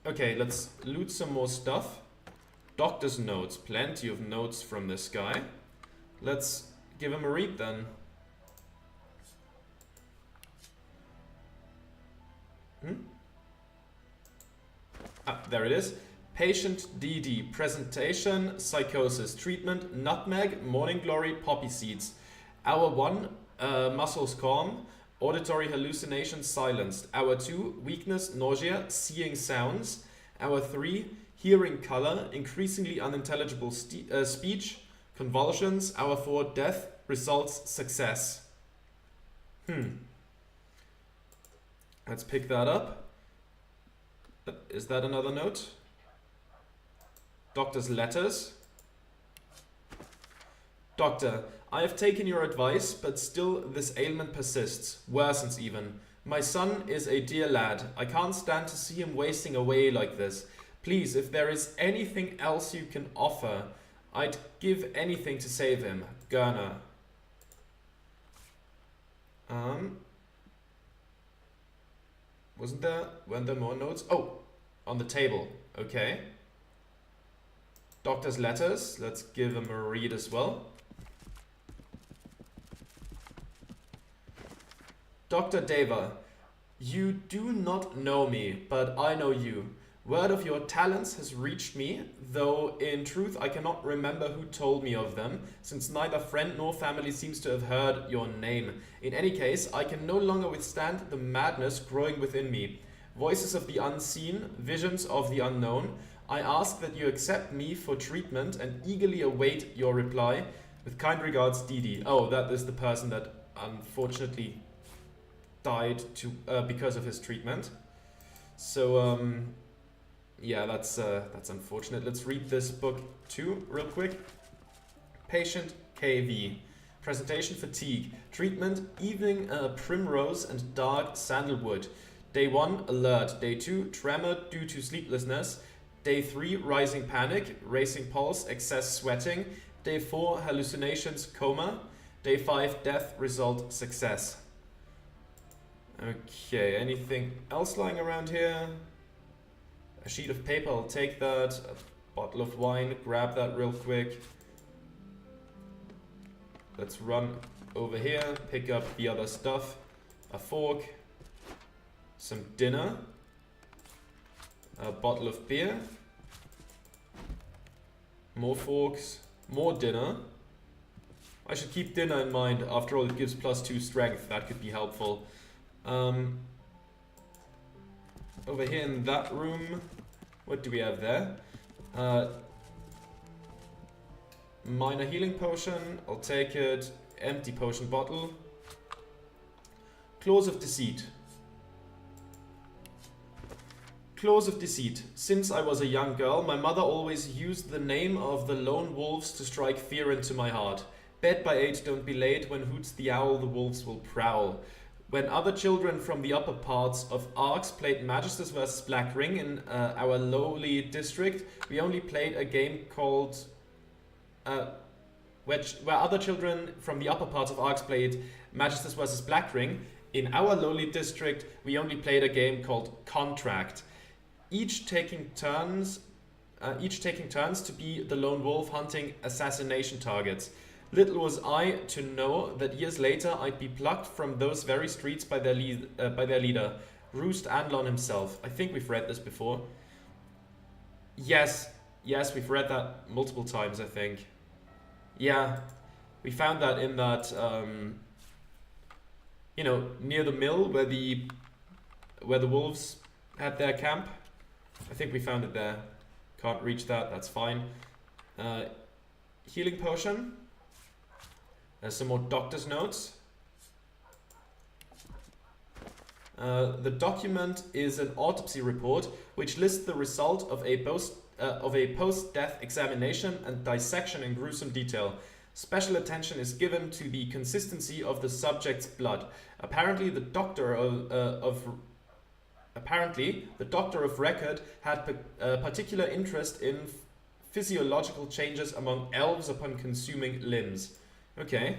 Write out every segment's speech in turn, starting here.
Okay, let's loot some more stuff. Doctor's notes. Plenty of notes from this guy. Let's give him a read then. Ah, there it is. Patient DD. Presentation, psychosis. Treatment, nutmeg, morning glory, poppy seeds. Hour 1, muscles calm. Auditory hallucinations silenced. Hour 2, weakness, nausea, seeing sounds. Hour 3, hearing color, increasingly unintelligible speech, convulsions. Hour 4, death, results, success. Let's pick that up. Is that another note? Doctor's letters. Doctor, I have taken your advice, but still this ailment persists, worsens even. My son is a dear lad. I can't stand to see him wasting away like this. Please, if there is anything else you can offer, I'd give anything to save him. Gurner. Weren't there more notes? Oh, on the table. Okay. Doctor's letters. Let's give him a read as well. Dr. Deva, you do not know me, but I know you. Word of your talents has reached me, though in truth I cannot remember who told me of them, since neither friend nor family seems to have heard your name. In any case, I can no longer withstand the madness growing within me. Voices of the unseen, visions of the unknown. I ask that you accept me for treatment and eagerly await your reply. With kind regards, Didi. Oh, that is the person that unfortunately died because of his treatment. So, yeah, that's unfortunate. Let's read this book too, real quick. Patient KV. Presentation fatigue. Treatment evening primrose and dark sandalwood. Day 1 alert. Day 2 tremor due to sleeplessness. Day 3 rising panic, racing pulse, excess sweating. Day 4 hallucinations, coma. Day 5 death, result success. Okay, anything else lying around here? A sheet of paper, I'll take that. A bottle of wine, grab that real quick. Let's run over here, pick up the other stuff. A fork, some dinner, a bottle of beer, more forks, more dinner. I should keep dinner in mind, after all it gives +2 strength, that could be helpful. Over here in that room, what do we have there? Minor healing potion, I'll take it. Empty potion bottle. Claws of Deceit. Claws of Deceit. Since I was a young girl, my mother always used the name of the lone wolves to strike fear into my heart. Bed by 8, don't be late. When hoots the owl, the wolves will prowl. When other children from the upper parts of Arx played Magisters vs. Black Ring in our lowly district, we only played a game called... where other children from the upper parts of Arx played Magisters vs. Black Ring, in our lowly district, we only played a game called Contract. Each taking turns to be the lone wolf hunting assassination targets. Little was I to know that years later I'd be plucked from those very streets by their leader, Roost Anlon himself. I think we've read this before. Yes, we've read that multiple times, I think. Yeah, we found that in that, you know, near the mill where the wolves had their camp. I think we found it there. Can't reach that, that's fine. Healing potion. There's some more doctor's notes. The document is an autopsy report which lists the result of a post-death examination and dissection in gruesome detail. Special attention is given to the consistency of the subject's blood. Apparently, the doctor of record had particular interest in physiological changes among elves upon consuming limbs. Okay.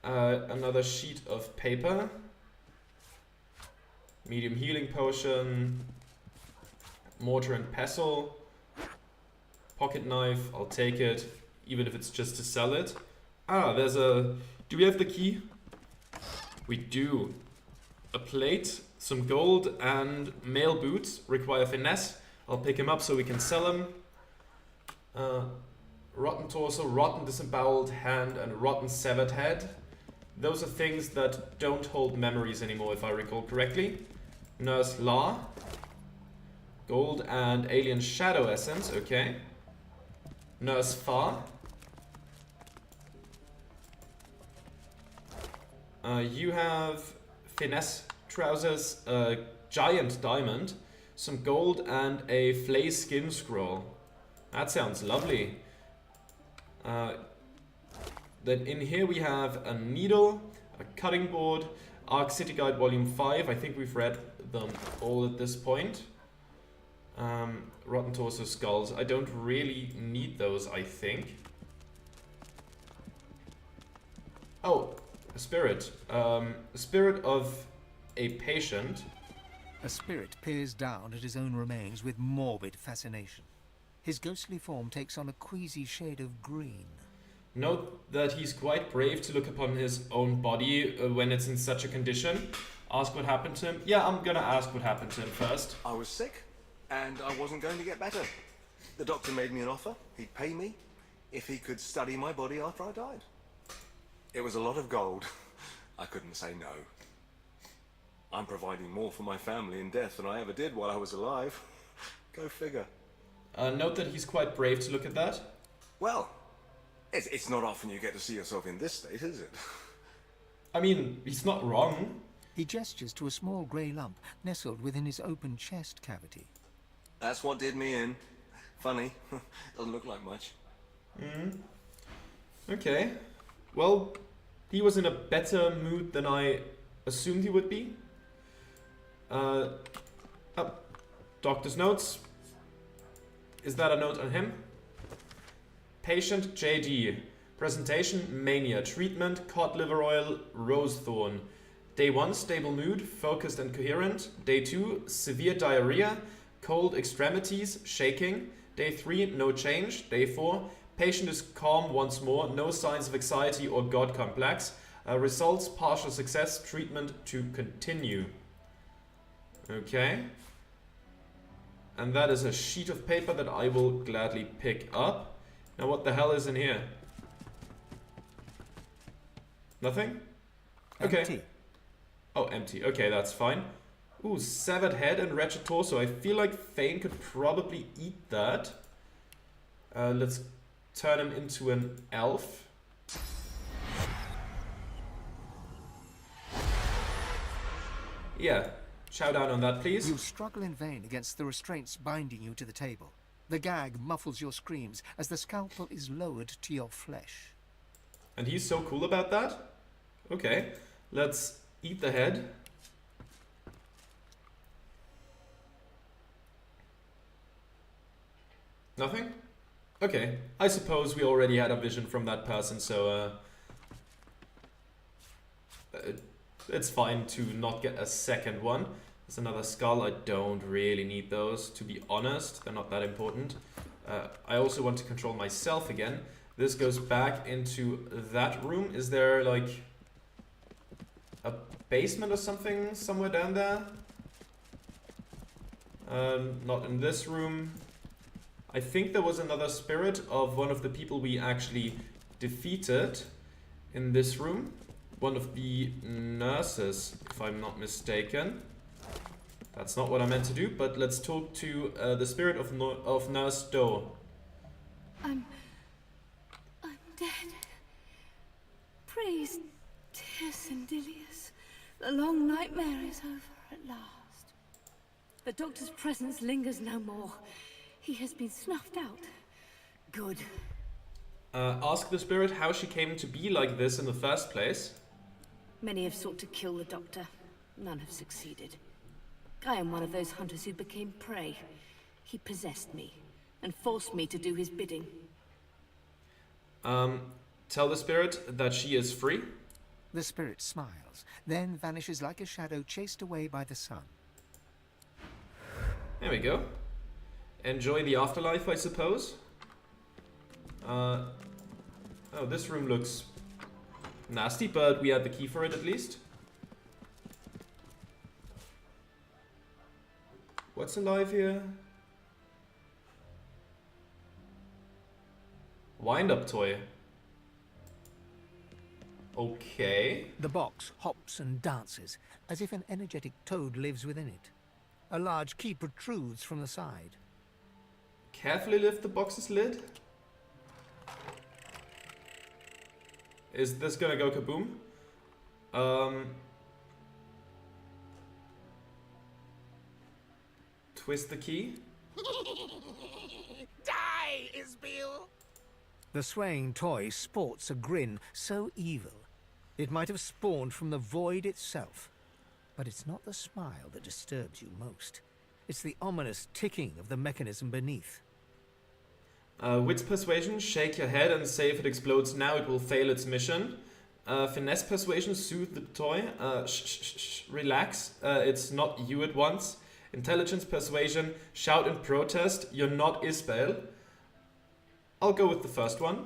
Another sheet of paper. Medium healing potion. Mortar and pestle. Pocket knife, I'll take it, even if it's just to sell it. Ah, there's a... Do we have the key? We do. A plate, some gold, and mail boots require finesse. I'll pick him up so we can sell him. Rotten torso, rotten disemboweled hand, and rotten severed head. Those are things that don't hold memories anymore, if I recall correctly. Nurse La. Gold and alien shadow essence, okay. Nurse Fa. You have finesse trousers, a giant diamond, some gold, and a flay skin scroll. That sounds lovely. Then in here we have a needle, a cutting board, Arc City Guide Volume 5. I think we've read them all at this point. Rotten torso skulls. I don't really need those, I think. Oh, a spirit. A spirit of a patient. A spirit peers down at his own remains with morbid fascination. His ghostly form takes on a queasy shade of green. Note that he's quite brave to look upon his own body when it's in such a condition. Ask what happened to him. Yeah, I'm gonna ask what happened to him first. I was sick, and I wasn't going to get better. The doctor made me an offer. He'd pay me if he could study my body after I died. It was a lot of gold. I couldn't say no. I'm providing more for my family in death than I ever did while I was alive. Go figure. Note that he's quite brave to look at that. Well, it's not often you get to see yourself in this state, is it? I mean, he's not wrong. He gestures to a small grey lump nestled within his open chest cavity. That's what did me in. Funny. Doesn't look like much. Okay. Well, he was in a better mood than I assumed he would be. Doctor's notes. Is that a note on him? Patient JD. Presentation mania. Treatment cod liver oil, rose thorn. Day 1, stable mood, focused and coherent. Day 2, severe diarrhea, cold extremities, shaking. Day 3, no change. Day 4, patient is calm once more, no signs of anxiety or God complex. Results, partial success, treatment to continue. Okay. And that is a sheet of paper that I will gladly pick up. Now what the hell is in here? Nothing? Okay. Empty. Oh, empty. Okay, that's fine. Ooh, severed head and wretched torso. I feel like Thane could probably eat that. Let's turn him into an elf. Yeah, chow down on that, please. You struggle in vain against the restraints binding you to the table. The gag muffles your screams as the scalpel is lowered to your flesh. And he's so cool about that? Okay, let's eat the head. Nothing? Okay, I suppose we already had a vision from that person, so it's fine to not get a second one. There's another skull. I don't really need those, to be honest. They're not that important. I also want to control myself again. This goes back into that room. Is there like a basement or something somewhere down there? Not in this room. I think there was another spirit of one of the people we actually defeated in this room. One of the nurses, if I'm not mistaken. That's not what I meant to do, but let's talk to the spirit of Nurse Doe. I'm dead. Praise dear Sindelius. The long nightmare is over at last. The doctor's presence lingers no more. He has been snuffed out. Good. Ask the spirit how she came to be like this in the first place. Many have sought to kill the doctor. None have succeeded. I am one of those hunters who became prey. He possessed me and forced me to do his bidding. Tell the spirit that she is free. The spirit smiles, then vanishes like a shadow chased away by the sun. There we go. enjoy the afterlife, I suppose. Oh, this room looks nasty, but we had the key for it at least. What's alive here? Wind-up toy. Okay. The box hops and dances, as if an energetic toad lives within it. A large key protrudes from the side. Carefully lift the box's lid. Is this gonna go kaboom? Twist the key. Die, Isbiel! The swaying toy sports a grin so evil, it might have spawned from the void itself. But it's not the smile that disturbs you most. It's the ominous ticking of the mechanism beneath. Wits persuasion, shake your head and say if it explodes now it will fail its mission. Finesse persuasion, soothe the toy. Relax, it's not you at once. Intelligence persuasion, shout in protest, you're not Isbel. I'll go with the first one.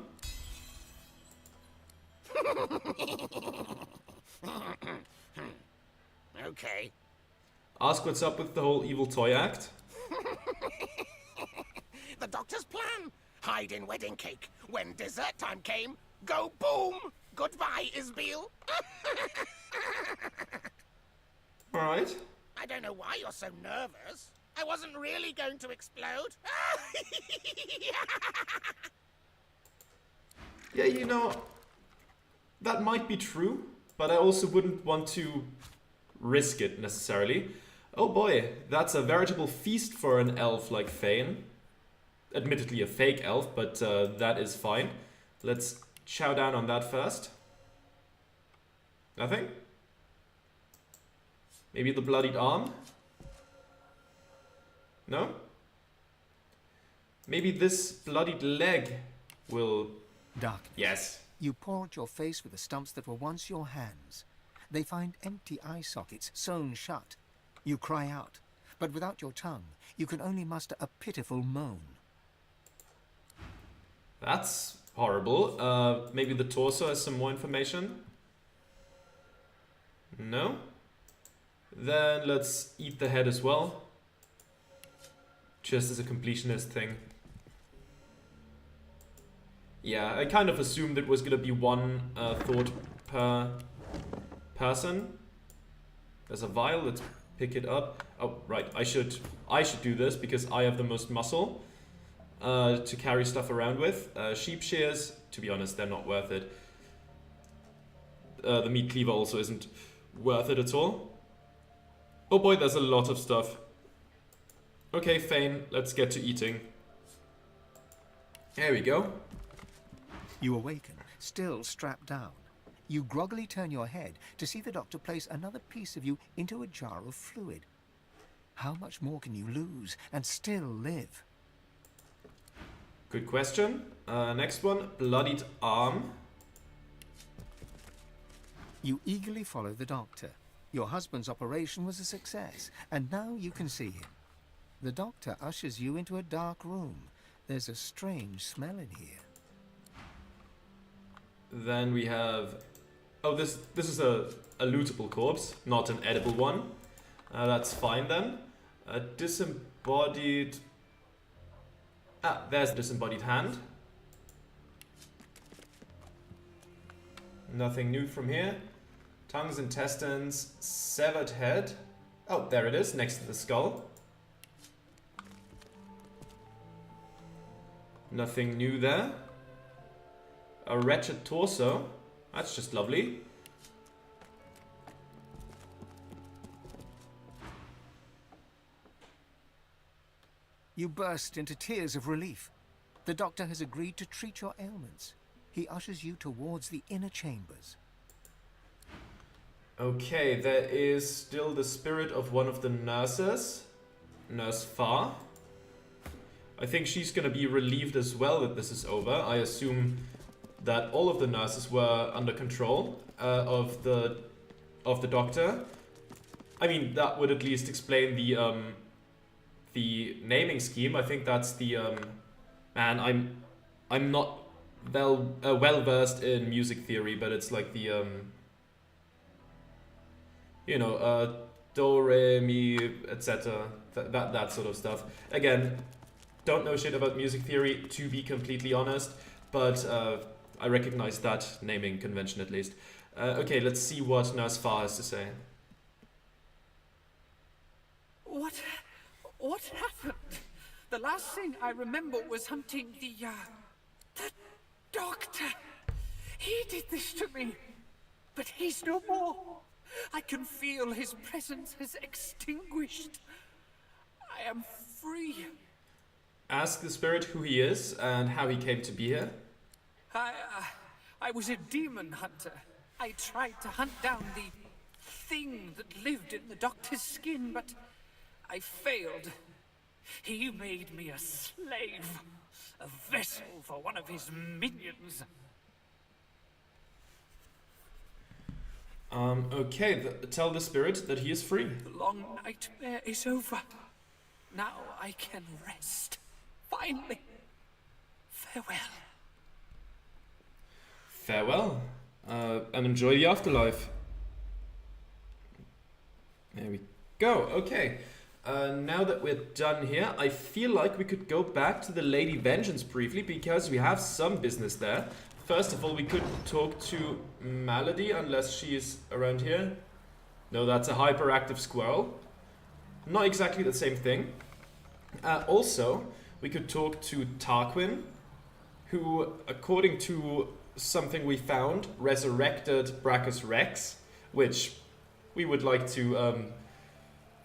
Okay. Ask what's up with the whole evil toy act. The doctor's plan. Hide in wedding cake. When dessert time came, go boom! Goodbye, Isbiel. Alright. I don't know why you're so nervous. I wasn't really going to explode. Yeah, you know, that might be true, but I also wouldn't want to risk it necessarily. Oh boy, that's a veritable feast for an elf like Thane. Admittedly a fake elf, but that is fine. Let's chow down on that first. Nothing? Maybe the bloodied arm? No? Maybe this bloodied leg will... Dark. Yes. You paw at your face with the stumps that were once your hands. They find empty eye sockets sewn shut. You cry out, but without your tongue, you can only muster a pitiful moan. That's horrible. Maybe the torso has some more information? No? Then let's eat the head as well. Just as a completionist thing. Yeah, I kind of assumed it was gonna be one thought per person. There's a vial, let's pick it up. Oh, right, I should do this because I have the most muscle to carry stuff around with. Sheep shears, to be honest, they're not worth it. The meat cleaver also isn't worth it at all. Oh boy, there's a lot of stuff. Okay, Thane, let's get to eating. There we go. You awaken, still strapped down. You groggily turn your head to see the doctor place another piece of you into a jar of fluid. How much more can you lose and still live? Good question. Next one, bloodied arm. You eagerly follow the doctor. Your husband's operation was a success, and now you can see him. The doctor ushers you into a dark room. There's a strange smell in here. Then we have... Oh, this is a lootable corpse, not an edible one. That's fine then. A disembodied... Ah, there's a disembodied hand. Nothing new from here. Tongues, intestines, severed head. Oh, there it is, next to the skull. Nothing new there. A wretched torso. That's just lovely. You burst into tears of relief. The doctor has agreed to treat your ailments. He ushers you towards the inner chambers. Okay, there is still the spirit of one of the nurses. Nurse Far. I think she's gonna be relieved as well that this is over. I assume that all of the nurses were under control of the doctor. I mean, that would at least explain the the naming scheme. I think that's the man. I'm not well versed in music theory, but it's like the do, re, mi, etc. That sort of stuff. Again, don't know shit about music theory, to be completely honest, but I recognize that naming convention at least. Okay, let's see what Nurse Farr has to say. What happened? The last thing I remember was hunting the doctor. He did this to me, but he's no more. I can feel his presence has extinguished. I am free. Ask the spirit who he is and how he came to be here. I was a demon hunter. I tried to hunt down the thing that lived in the doctor's skin, but I failed. He made me a slave, a vessel for one of his minions. Okay, tell the spirit that he is free. The long nightmare is over. Now I can rest. Finally. Farewell. Farewell, and enjoy the afterlife. There we go, okay. Now that we're done here, I feel like we could go back to the Lady Vengeance briefly, because we have some business there. First of all, we could talk to Malady, unless she's around here. No, that's a hyperactive squirrel. Not exactly the same thing. Also, we could talk to Tarquin, who, according to something we found, resurrected Brachus Rex, which we would like to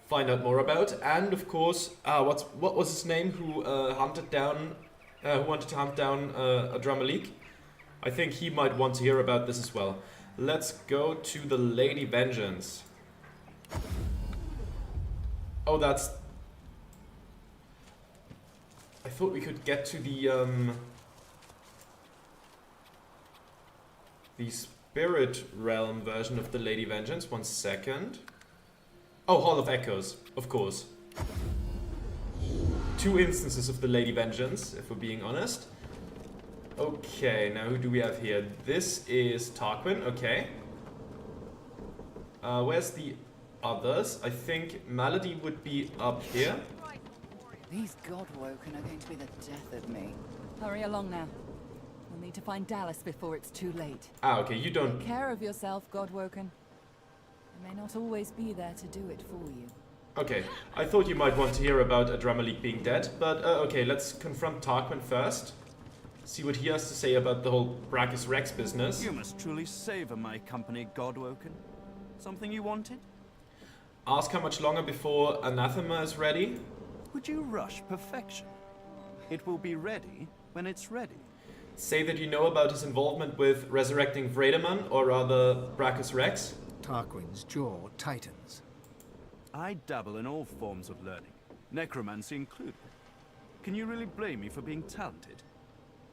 find out more about. And of course, what was his name? Who wanted to hunt down a Dramalik? I think he might want to hear about this as well. Let's go to the Lady Vengeance. Oh, that's... I thought we could get to the Spirit Realm version of the Lady Vengeance. 1 second. Oh, Hall of Echoes, of course. 2 instances of the Lady Vengeance, if we're being honest. Okay, now who do we have here? This is Tarquin, okay. Where's the others? I think Malady would be up here. These Godwoken are going to be the death of me. Hurry along now. We'll need to find Dallas before it's too late. Ah, okay, you don't... Take care of yourself, Godwoken. I may not always be there to do it for you. Okay, I thought you might want to hear about Adramalik being dead, but okay, let's confront Tarquin first. See what he has to say about the whole Brachus Rex business. You must truly savor my company, Godwoken. Something you wanted? Ask how much longer before Anathema is ready. Would you rush perfection? It will be ready when it's ready. Say that you know about his involvement with resurrecting Vredeman, or rather Brachus Rex. Tarquin's jaw tightens. I dabble in all forms of learning, necromancy included. Can you really blame me for being talented?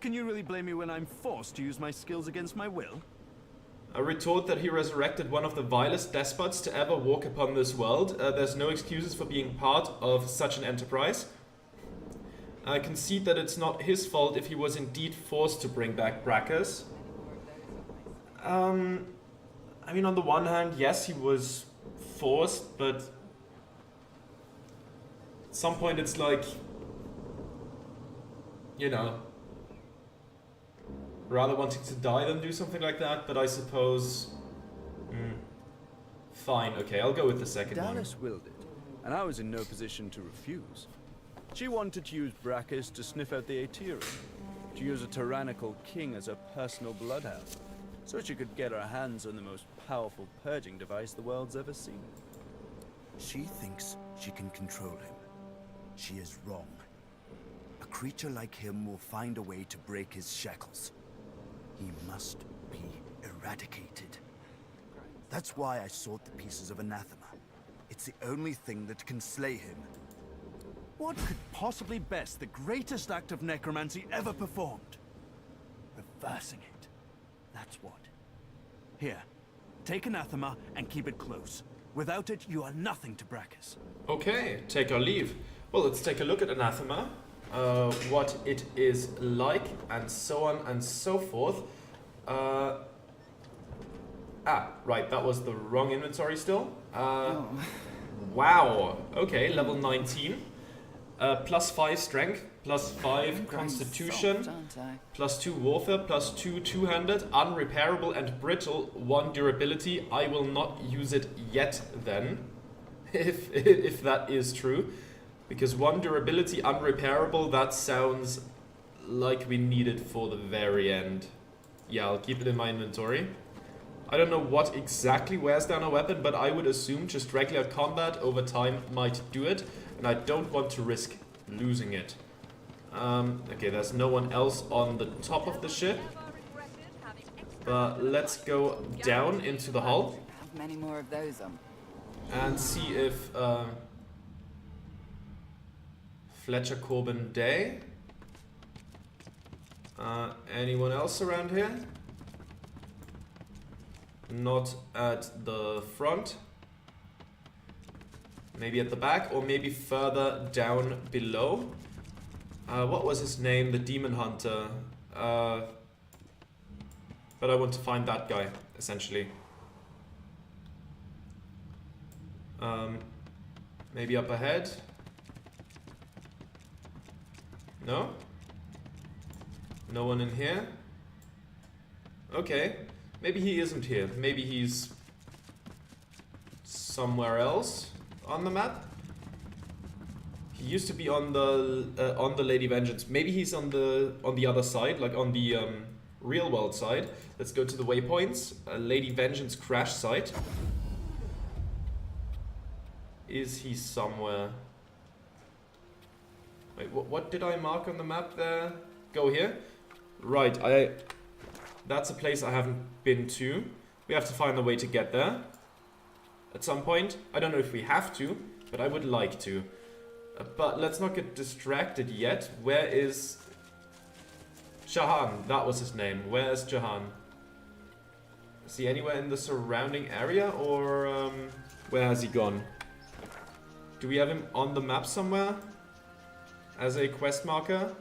Can you really blame me when I'm forced to use my skills against my will? I retort that he resurrected one of the vilest despots to ever walk upon this world. There's no excuses for being part of such an enterprise. I concede that it's not his fault if he was indeed forced to bring back Brachus. I mean, on the one hand, yes, he was forced, but at some point it's like, you know, rather wanting to die than do something like that, but I suppose... Fine, okay, I'll go with the second one. Dallas willed it, and I was in no position to refuse. She wanted to use Brachus to sniff out the Aetirium, to use a tyrannical king as a personal bloodhound, so she could get her hands on the most powerful purging device the world's ever seen. She thinks she can control him. She is wrong. A creature like him will find a way to break his shackles. He must be eradicated. That's why I sought the pieces of Anathema. It's the only thing that can slay him. What could possibly best the greatest act of necromancy ever performed? Reversing it. That's what. Here, take Anathema and keep it close. Without it, you are nothing to Brachus. Okay, take our leave. Well, let's take a look at Anathema, what it is like, and so on and so forth. Right, that was the wrong inventory still. Wow, okay, level 19. Plus 5 strength, plus 5 constitution, Soft, aren't I? plus 2 warfare, plus 2 two-handed, unrepairable and brittle, 1 durability. I will not use it yet then, if that is true. Because 1 durability, unrepairable, that sounds like we need it for the very end. Yeah, I'll keep it in my inventory. I don't know what exactly wears down a weapon, but I would assume just regular combat over time might do it. And I don't want to risk losing it. Okay, there's no one else on the top of the ship. But let's go down into the hull. Have many more of those on. And see if Fletcher Corbin Day. Anyone else around here? Not at the front. Maybe at the back, or maybe further down below. What was his name? The Demon Hunter. But I want to find that guy, essentially. Maybe up ahead? No? No one in here? Okay. Maybe he isn't here. Maybe he's somewhere else on the map. He used to be on the Lady Vengeance. Maybe he's on the other side, like on the real world side. Let's go to the waypoints. Lady Vengeance crash site. Is he somewhere? Wait, what did I mark on the map there? Go here. Right, that's a place I haven't been to. We have to find a way to get there at some point. I don't know if we have to, but I would like to. But let's not get distracted yet. Where is Jahan? That was his name. Where is Jahan? Is he anywhere in the surrounding area, or where has he gone? Do we have him on the map somewhere as a quest marker?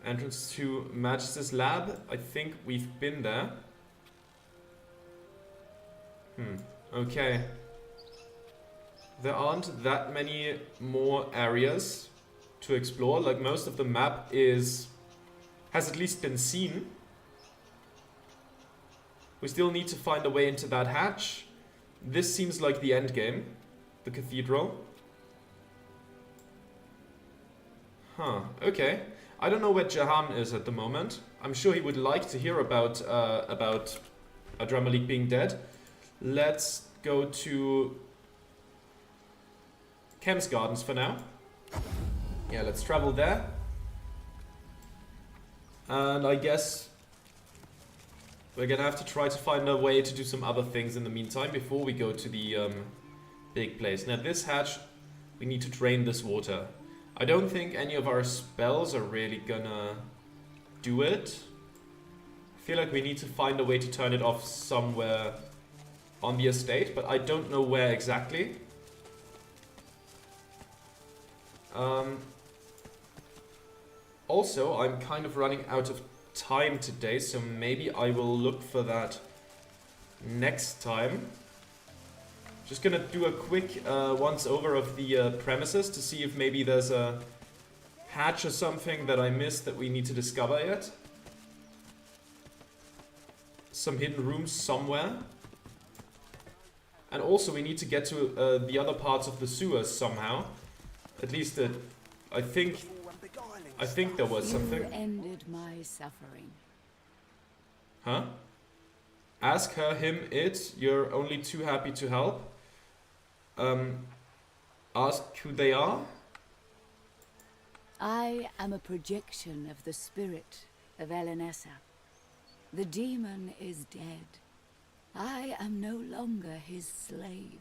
Entrance to Magis's lab. I think we've been there. Okay. There aren't that many more areas to explore. Like, most of the map has at least been seen. We still need to find a way into that hatch. This seems like the end game. The cathedral. Huh, okay. I don't know where Jahan is at the moment. I'm sure he would like to hear about Adramalik being dead. Let's go to Kem's Gardens for now. Yeah, let's travel there. And I guess we're gonna have to try to find a way to do some other things in the meantime before we go to the big place. Now, this hatch, we need to drain this water. I don't think any of our spells are really gonna do it. I feel like we need to find a way to turn it off somewhere on the estate, but I don't know where exactly. Also, I'm kind of running out of time today, so maybe I will look for that next time. Just gonna do a quick once over of the premises to see if maybe there's a hatch or something that I missed that we need to discover yet. Some hidden rooms somewhere. And also we need to get to the other parts of the sewers somehow. At least I think there was something. You ended my suffering. Huh? Ask her, him, it. You're only too happy to help. Ask who they are. I am a projection of the spirit of Elenessa. The demon is dead. I am no longer his slave.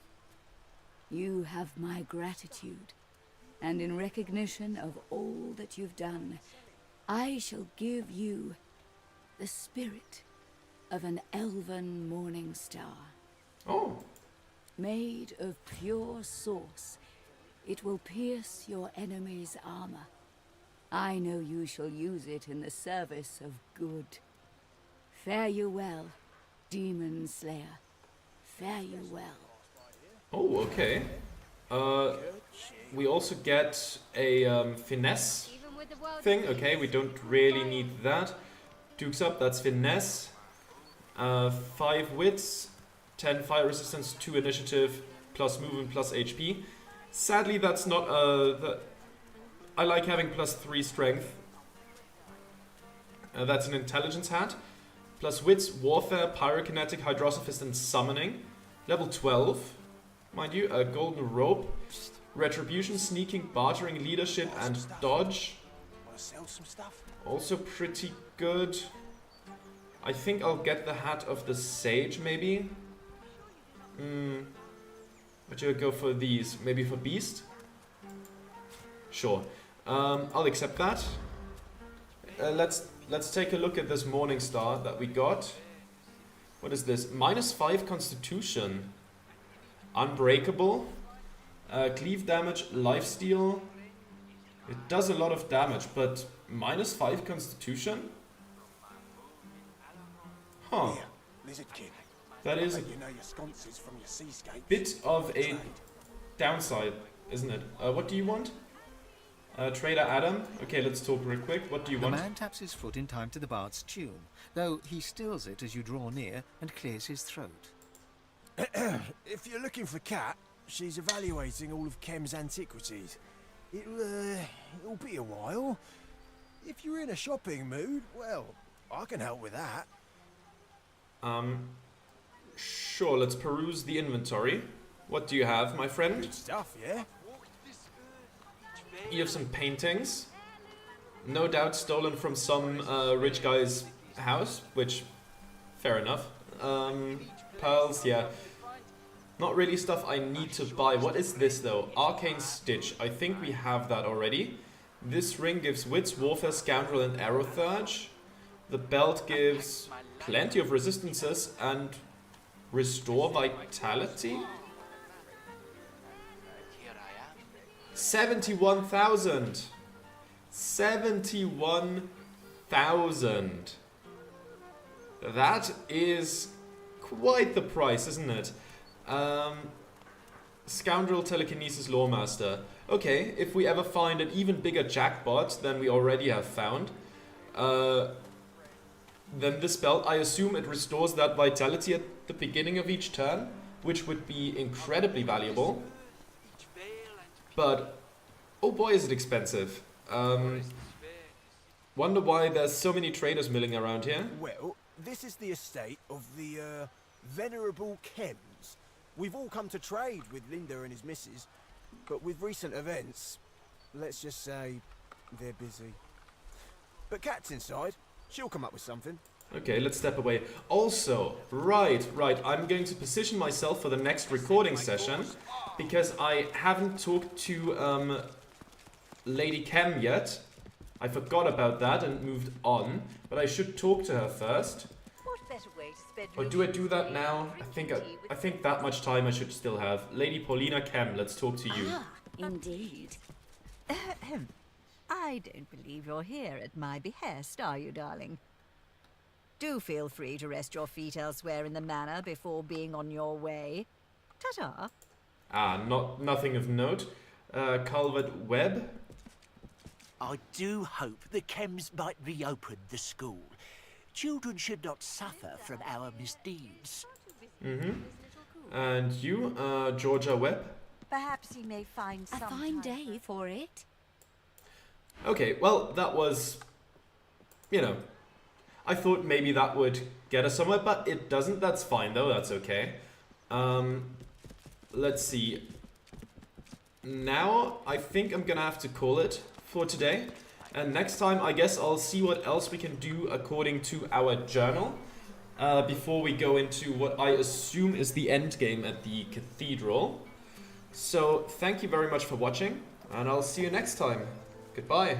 You have my gratitude, and in recognition of all that you've done, I shall give you the spirit of an elven morning star. Oh. Made of pure source, it will pierce your enemy's armor. I know you shall use it in the service of good. Fare you well, Demon Slayer. Fare you well. Oh, okay. We also get a finesse thing. Okay, we don't really need that. Dukes up, that's finesse. 5 wits, 10 fire resistance, 2 initiative, plus movement, plus HP. Sadly, that's not I like having plus 3 strength. That's an intelligence hat. Plus wits, warfare, pyrokinetic, hydrosophist, and summoning. Level 12. Mind you, a golden rope. Retribution, sneaking, bartering, leadership, and dodge. Also pretty good. I think I'll get the hat of the sage, maybe. But you'll go for these. Maybe for beast? Sure. I'll accept that. Let's take a look at this morning star that we got. What is this? -5 constitution. Unbreakable. Cleave damage, lifesteal. It does a lot of damage, but -5 constitution? Huh. That is a bit of a downside, isn't it? What do you want? Trader Adam? Okay, let's talk real quick. What do you want? The man taps his foot in time to the bard's tune, though he stills it as you draw near and clears his throat. If you're looking for Kat, she's evaluating all of Kem's antiquities. It'll be a while. If you're in a shopping mood, well, I can help with that. Sure, let's peruse the inventory. What do you have, my friend? Good stuff, yeah? You have some paintings. No doubt stolen from some rich guy's house, which, fair enough. Pearls, yeah. Not really stuff I need to buy. What is this though? Arcane Stitch. I think we have that already. This ring gives wits, warfare, scoundrel, and arrow surge. The belt gives plenty of resistances and restore vitality. 71,000. 71,000. That is quite the price, isn't it? Scoundrel, telekinesis, lawmaster. Okay, if we ever find an even bigger jackpot than we already have found, then this belt, I assume it restores that vitality at the beginning of each turn, which would be incredibly valuable. But, oh boy is it expensive. Wonder why there's so many traders milling around here. Well, this is the estate of the, Venerable Kems. We've all come to trade with Linda and his missus, but with recent events, let's just say they're busy. But Kat's inside. She'll come up with something. Okay, let's step away. Also, right, I'm going to position myself for the next recording session, because I haven't talked to Lady Kem yet. I forgot about that and moved on, but I should talk to her first. Or do I do that now? I think that much time I should still have. Lady Paulina Kem, let's talk to you. Ah, indeed. I don't believe you're here at my behest, are you, darling? Do feel free to rest your feet elsewhere in the manor before being on your way. Ta-ta. Nothing of note. Calvert Webb? I do hope the Kems might reopen the school. Children should not suffer from our misdeeds. And you, Georgia Webb? Perhaps he may find some A fine day for it. Okay, well, that was, I thought maybe that would get us somewhere, but it doesn't. That's fine, though. That's okay. Let's see. Now, I think I'm gonna have to call it for today. And next time, I guess I'll see what else we can do according to our journal. Before we go into what I assume is the end game at the cathedral. So, thank you very much for watching. And I'll see you next time. Goodbye.